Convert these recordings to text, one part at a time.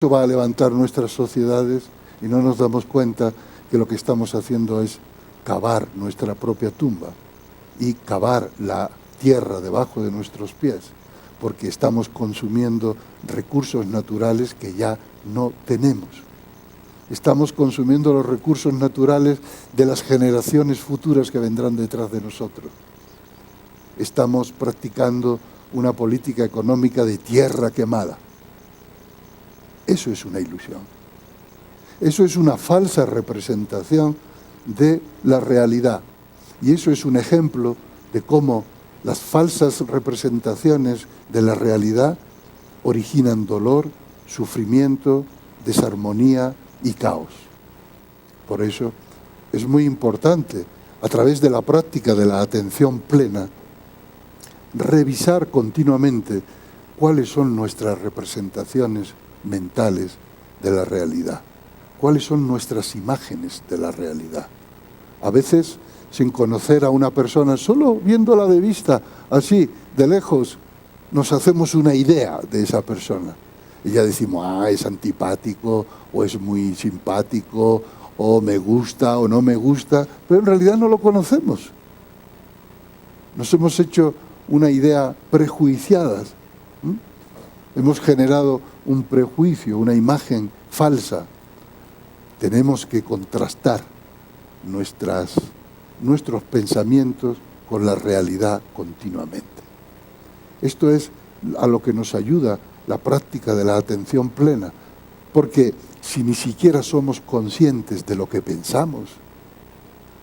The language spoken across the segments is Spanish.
Eso va a levantar nuestras sociedades y no nos damos cuenta que lo que estamos haciendo es cavar nuestra propia tumba y cavar la tierra debajo de nuestros pies, porque estamos consumiendo recursos naturales que ya no tenemos. Estamos consumiendo los recursos naturales de las generaciones futuras que vendrán detrás de nosotros. Estamos practicando una política económica de tierra quemada. Eso es una ilusión. Eso es una falsa representación de la realidad. Y eso es un ejemplo de cómo las falsas representaciones de la realidad originan dolor, sufrimiento, desarmonía y caos. Por eso es muy importante, a través de la práctica de la atención plena, revisar continuamente cuáles son nuestras representaciones mentales de la realidad, cuáles son nuestras imágenes de la realidad. A veces, sin conocer a una persona, solo viéndola de vista, así, de lejos, nos hacemos una idea de esa persona. Y ya decimos, es antipático, o es muy simpático, o me gusta, o no me gusta, pero en realidad no lo conocemos. Nos hemos hecho una idea prejuiciada. Hemos generado un prejuicio, una imagen falsa. Tenemos que contrastar nuestros pensamientos con la realidad continuamente. Esto es a lo que nos ayuda la práctica de la atención plena, porque si ni siquiera somos conscientes de lo que pensamos,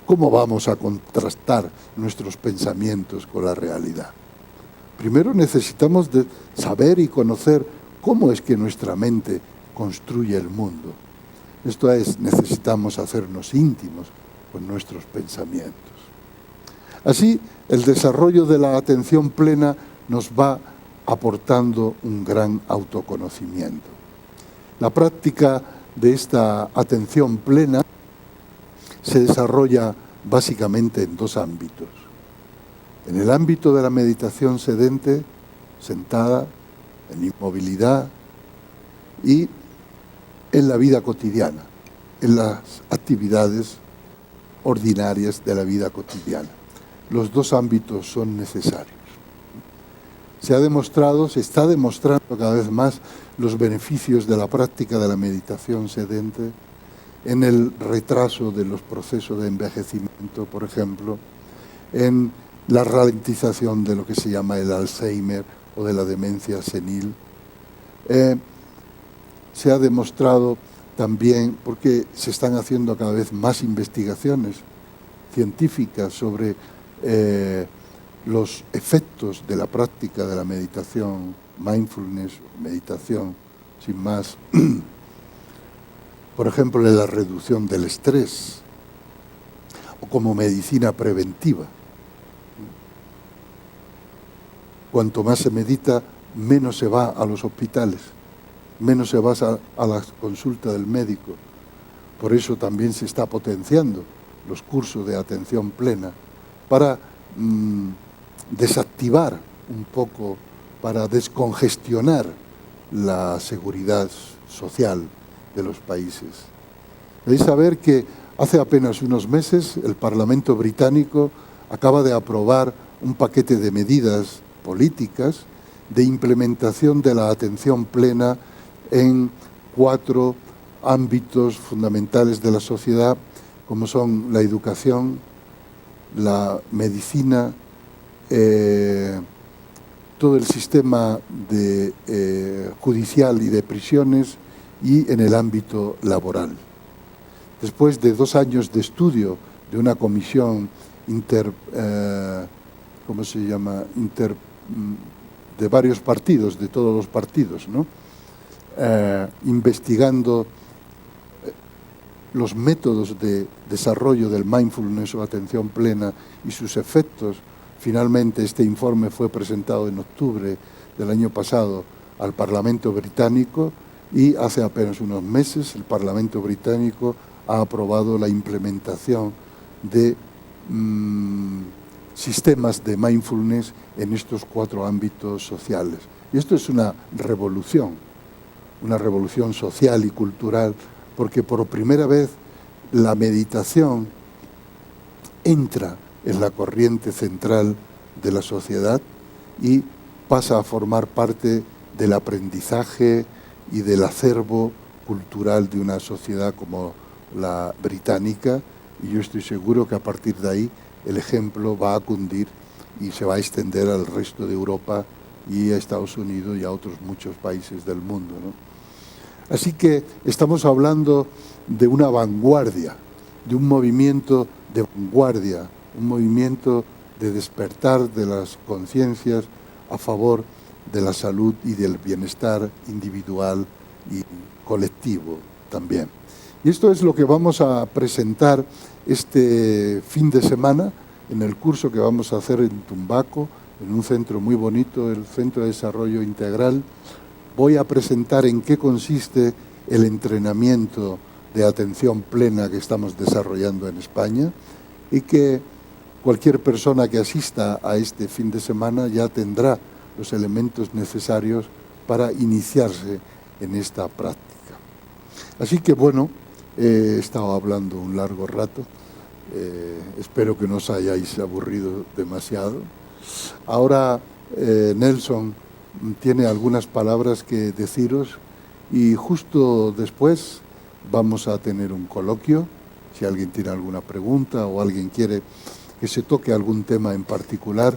¿cómo vamos a contrastar nuestros pensamientos con la realidad? Primero necesitamos saber y conocer cómo es que nuestra mente construye el mundo. Esto es, necesitamos hacernos íntimos con nuestros pensamientos. Así, el desarrollo de la atención plena nos va aportando un gran autoconocimiento. La práctica de esta atención plena se desarrolla básicamente en dos ámbitos. En el ámbito de la meditación sedente, sentada, en inmovilidad, y en la vida cotidiana, en las actividades ordinarias de la vida cotidiana. Los dos ámbitos son necesarios. Se está demostrando cada vez más los beneficios de la práctica de la meditación sedente en el retraso de los procesos de envejecimiento, por ejemplo, en la ralentización de lo que se llama el Alzheimer o de la demencia senil. Se ha demostrado también, porque se están haciendo cada vez más investigaciones científicas sobre los efectos de la práctica de la meditación, mindfulness, meditación, sin más, por ejemplo, en la reducción del estrés, o como medicina preventiva. Cuanto más se medita, menos se va a los hospitales, menos se va a la consulta del médico. Por eso también se está potenciando los cursos de atención plena para desactivar un poco, para descongestionar la seguridad social de los países. Debéis saber que hace apenas unos meses el Parlamento británico acaba de aprobar un paquete de medidas políticas de implementación de la atención plena en 4 ámbitos fundamentales de la sociedad, como son la educación, la medicina, todo el sistema judicial y de prisiones, y en el ámbito laboral. Después de 2 años de estudio de una comisión de varios partidos, de todos los partidos, ¿no? Investigando los métodos de desarrollo del mindfulness o atención plena y sus efectos. Finalmente este informe fue presentado en octubre del año pasado al Parlamento británico, y hace apenas unos meses el Parlamento británico ha aprobado la implementación de sistemas de mindfulness en estos 4 ámbitos sociales. Y esto es una revolución, una revolución social y cultural, porque por primera vez la meditación entra en la corriente central de la sociedad y pasa a formar parte del aprendizaje y del acervo cultural de una sociedad como la británica, y yo estoy seguro que a partir de ahí el ejemplo va a cundir y se va a extender al resto de Europa y a Estados Unidos y a otros muchos países del mundo, ¿no? Así que estamos hablando de una vanguardia, de un movimiento de vanguardia, un movimiento de despertar de las conciencias a favor de la salud y del bienestar individual y colectivo también. Y esto es lo que vamos a presentar este fin de semana en el curso que vamos a hacer en Tumbaco, en un centro muy bonito, el Centro de Desarrollo Integral. Voy a presentar en qué consiste el entrenamiento de atención plena que estamos desarrollando en España y que cualquier persona que asista a este fin de semana ya tendrá los elementos necesarios para iniciarse en esta práctica. Así que bueno, he estado hablando un largo rato, espero que no os hayáis aburrido demasiado. Ahora Nelson tiene algunas palabras que deciros y justo después vamos a tener un coloquio. Si alguien tiene alguna pregunta o alguien quiere que se toque algún tema en particular,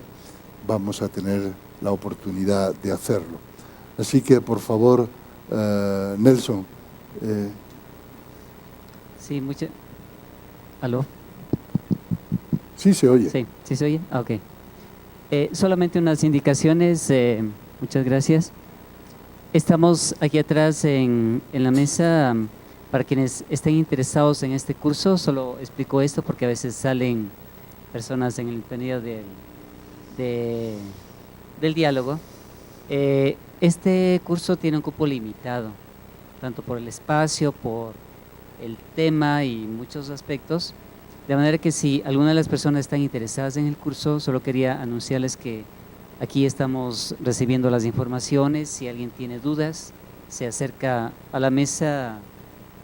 vamos a tener la oportunidad de hacerlo. Así que, por favor, Nelson. Sí, ¿Aló? Sí, se oye. Sí, ¿sí se oye? Ah, ok. Solamente unas indicaciones, muchas gracias. Estamos aquí atrás en la mesa. Para quienes estén interesados en este curso, solo explico esto porque a veces salen personas en el contenido del diálogo. Este curso tiene un cupo limitado, tanto por el espacio, por el tema y muchos aspectos, de manera que si alguna de las personas están interesadas en el curso, solo quería anunciarles que aquí estamos recibiendo las informaciones. Si alguien tiene dudas, se acerca a la mesa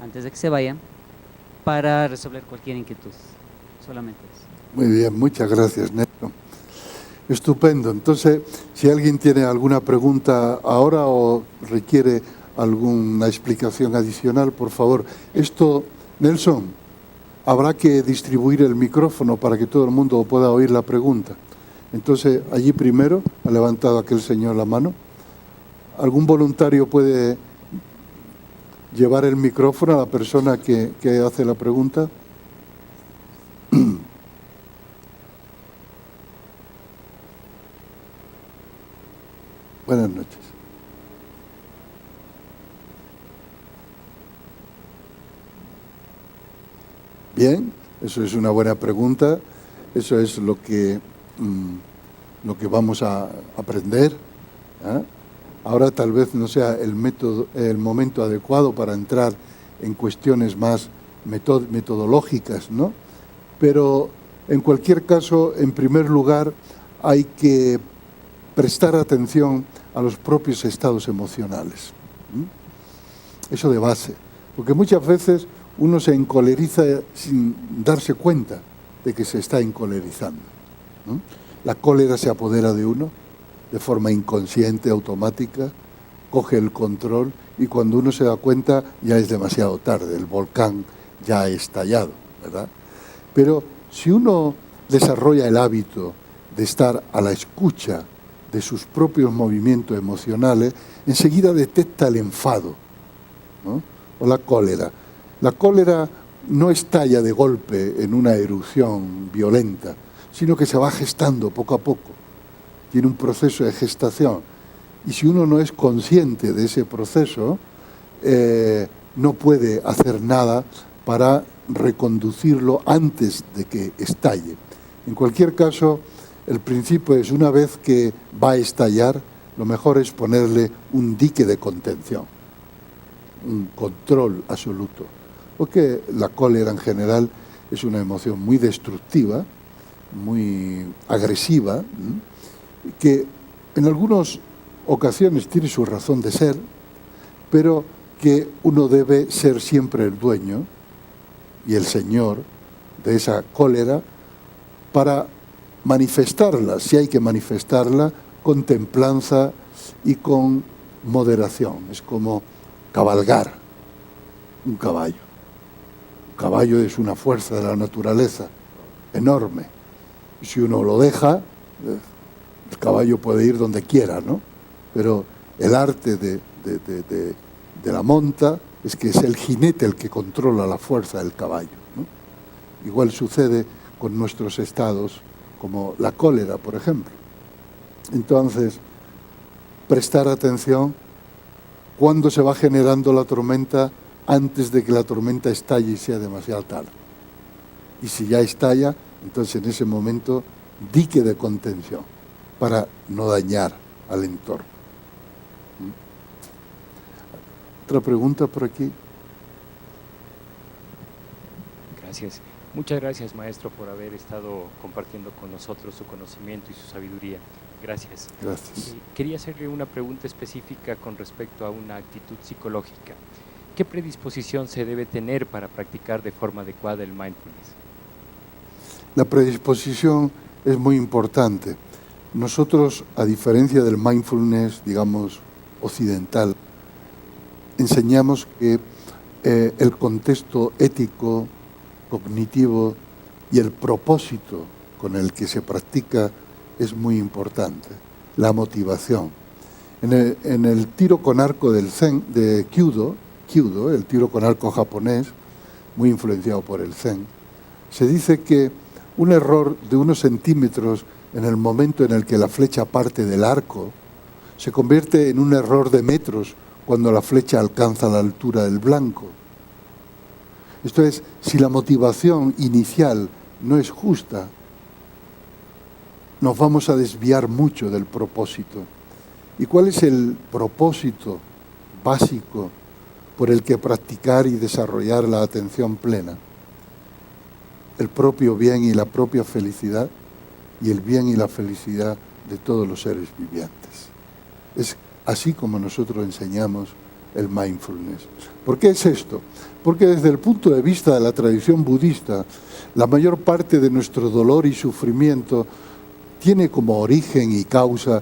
antes de que se vayan para resolver cualquier inquietud, solamente eso. Muy bien, muchas gracias, Nelson. Estupendo. Entonces, si alguien tiene alguna pregunta ahora o requiere alguna explicación adicional, por favor. Esto, Nelson, habrá que distribuir el micrófono para que todo el mundo pueda oír la pregunta. Entonces, allí primero ha levantado aquel señor la mano. ¿Algún voluntario puede llevar el micrófono a la persona que hace la pregunta? Buenas noches. Bien, eso es una buena pregunta. Eso es lo que vamos a aprender, ¿eh? Ahora tal vez no sea el momento adecuado para entrar en cuestiones más metodológicas, ¿no? Pero en cualquier caso, en primer lugar, hay que prestar atención a los propios estados emocionales. Eso de base, porque muchas veces uno se encoleriza sin darse cuenta de que se está encolerizando, ¿no? La cólera se apodera de uno de forma inconsciente, automática, coge el control y cuando uno se da cuenta ya es demasiado tarde, el volcán ya ha estallado, ¿verdad? Pero si uno desarrolla el hábito de estar a la escucha de sus propios movimientos emocionales, enseguida detecta el enfado, ¿no? O la cólera. La cólera no estalla de golpe en una erupción violenta, sino que se va gestando poco a poco. Tiene un proceso de gestación. Y si uno no es consciente de ese proceso, no puede hacer nada para reconducirlo antes de que estalle. En cualquier caso, el principio es, una vez que va a estallar, lo mejor es ponerle un dique de contención, un control absoluto. Porque la cólera en general es una emoción muy destructiva, muy agresiva, que en algunas ocasiones tiene su razón de ser, pero que uno debe ser siempre el dueño y el señor de esa cólera para manifestarla, si hay que manifestarla, con templanza y con moderación. Es como cabalgar un caballo. Un caballo es una fuerza de la naturaleza enorme. Si uno lo deja, el caballo puede ir donde quiera, ¿no? Pero el arte de la monta es que es el jinete el que controla la fuerza del caballo, ¿no? Igual sucede con nuestros estados, como la cólera, por ejemplo. Entonces, prestar atención cuando se va generando la tormenta antes de que la tormenta estalle y sea demasiado tarde. Y si ya estalla, entonces en ese momento dique de contención para no dañar al entorno. ¿Otra pregunta por aquí? Gracias. Muchas gracias, maestro, por haber estado compartiendo con nosotros su conocimiento y su sabiduría. Gracias. Gracias. Quería hacerle una pregunta específica con respecto a una actitud psicológica. ¿Qué predisposición se debe tener para practicar de forma adecuada el mindfulness? La predisposición es muy importante. Nosotros, a diferencia del mindfulness, digamos, occidental, enseñamos que el contexto ético, cognitivo y el propósito con el que se practica es muy importante. La motivación. En el tiro con arco del Zen, de Kyudo, el tiro con arco japonés, muy influenciado por el Zen, se dice que un error de unos centímetros en el momento en el que la flecha parte del arco se convierte en un error de metros cuando la flecha alcanza la altura del blanco. Esto es, si la motivación inicial no es justa, nos vamos a desviar mucho del propósito. ¿Y cuál es el propósito básico por el que practicar y desarrollar la atención plena? El propio bien y la propia felicidad y el bien y la felicidad de todos los seres vivientes. Es así como nosotros enseñamos el mindfulness. ¿Por qué es esto? Porque desde el punto de vista de la tradición budista, la mayor parte de nuestro dolor y sufrimiento tiene como origen y causa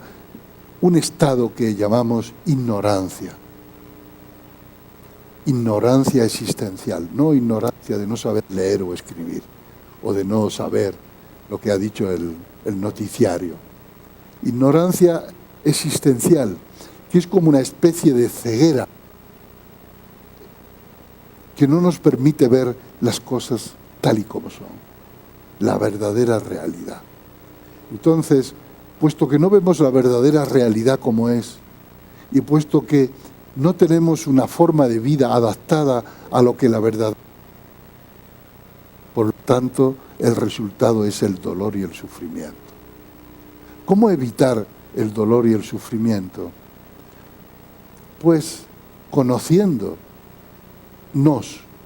un estado que llamamos ignorancia. Ignorancia existencial, no ignorancia de no saber leer o escribir, o de no saber lo que ha dicho el noticiario. Ignorancia existencial, que es como una especie de ceguera que no nos permite ver las cosas tal y como son, la verdadera realidad. Entonces, puesto que no vemos la verdadera realidad como es, y puesto que no tenemos una forma de vida adaptada a lo que la verdad, por lo tanto, el resultado es el dolor y el sufrimiento. ¿Cómo evitar el dolor y el sufrimiento? Pues conociéndonos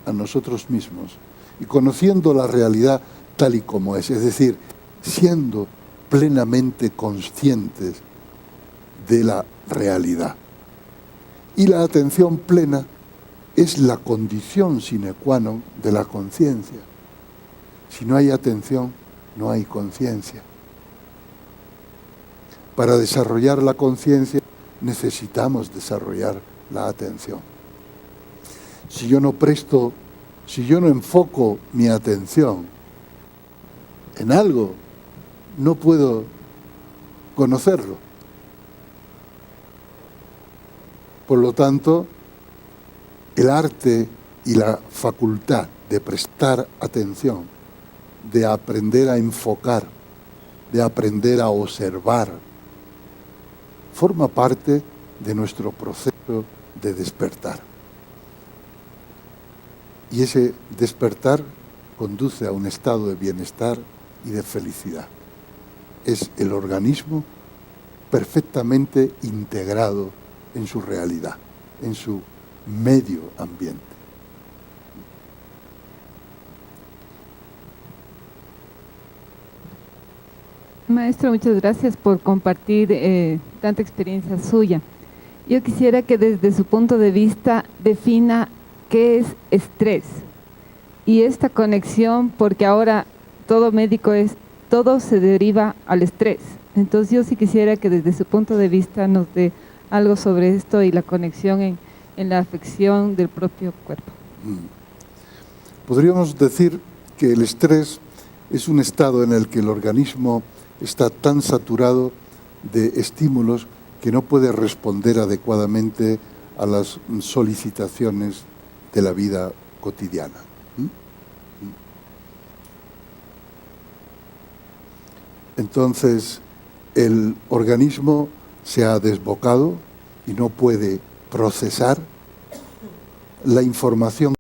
a nosotros mismos y conociendo la realidad tal y como es decir, siendo plenamente conscientes de la realidad. Y la atención plena es la condición sine qua non de la conciencia. Si no hay atención, no hay conciencia. Para desarrollar la conciencia necesitamos desarrollar la atención. Si yo no enfoco mi atención en algo, no puedo conocerlo. Por lo tanto, el arte y la facultad de prestar atención, de aprender a enfocar, de aprender a observar, forma parte de nuestro proceso de despertar. Y ese despertar conduce a un estado de bienestar y de felicidad. Es el organismo perfectamente integrado en su realidad, en su medio ambiente. Maestro, muchas gracias por compartir tanta experiencia suya. Yo quisiera que desde su punto de vista defina qué es estrés y esta conexión, porque ahora todo todo se deriva al estrés. Entonces yo sí quisiera que desde su punto de vista nos dé algo sobre esto y la conexión en la afección del propio cuerpo. Podríamos decir que el estrés es un estado en el que el organismo está tan saturado de estímulos que no puede responder adecuadamente a las solicitaciones de la vida cotidiana. Entonces, el organismo se ha desbocado y no puede procesar la información